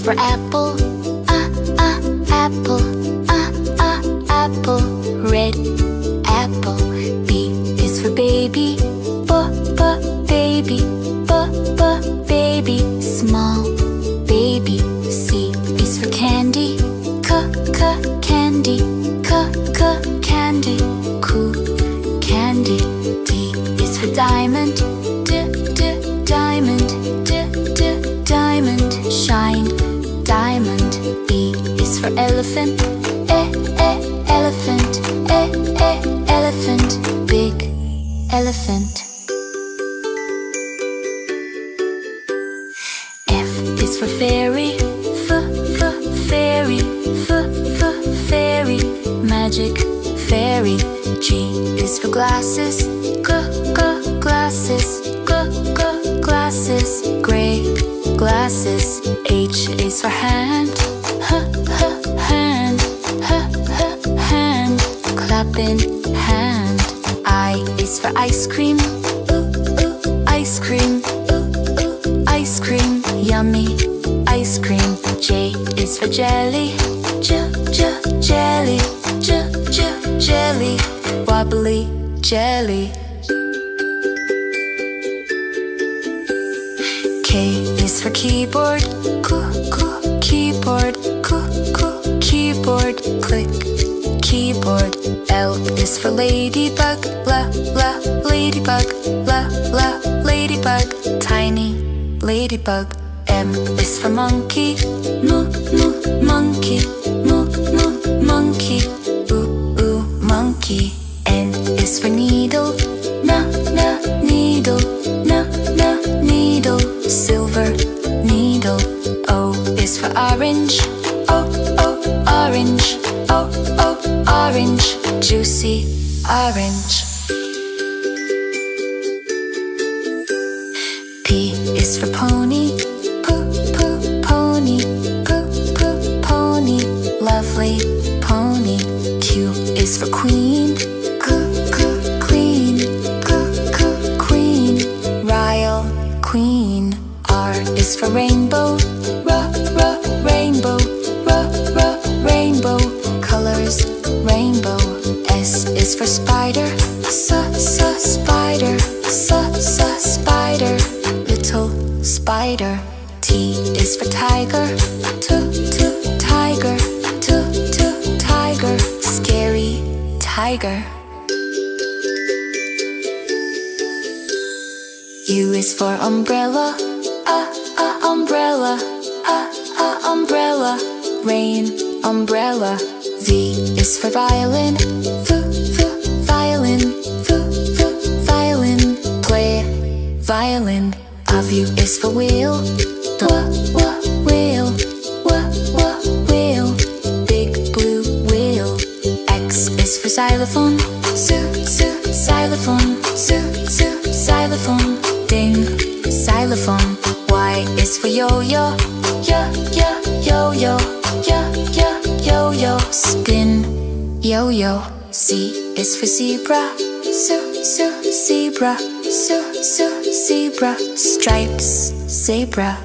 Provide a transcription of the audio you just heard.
For apple, apple, apple. Red apple. B is for baby, baby, baby. Small baby. C is for candy, candy, candy. Cool candy. D is for diamond, diamond, diamond. Shine diamond. E is for elephant, elephant, elephant. Big elephant. F is for fairy, fairy, fairy. Magic fairy. G is for glasses, glasses, glasses. Gray glasses. H is for hand, hand, hand. Clapping hand. I is for ice cream, ice cream, ice cream. Yummy ice cream. J is for jelly, jelly, jelly. Wobbly jelly. K is for keyboard, keyboard, keyboard. Click keyboard. L is for ladybug, ladybug, ladybug. Tiny ladybug. M is for monkey, monkey, monkey. Ooh, monkey. N is for needle, needle, needle. Silver needle. O is for orange, orange, orange. Juicy orange. P is for pony, pony, pony. Lovely pony. Q is for queen, queen, queen. Royal queen. R is for rainbow, rainbow, rainbow. Colors rainbow. S is for spider, spider, spider. Little spider. T is for tiger, tiger, tiger. Scary tiger. U is for umbrella, umbrella, umbrella. Rain umbrella. V is for violin, violin, violin. Play violin. W is for wheel, wheel, wheel. Big blue wheel. X is for xylophone, xylophone, xylophone. Ding, xylophone. Y is for yo-yo, yo-yo, yo-yo. Spin, yo-yo. Z is for zebra, zebra, zebra. Stripes, zebra.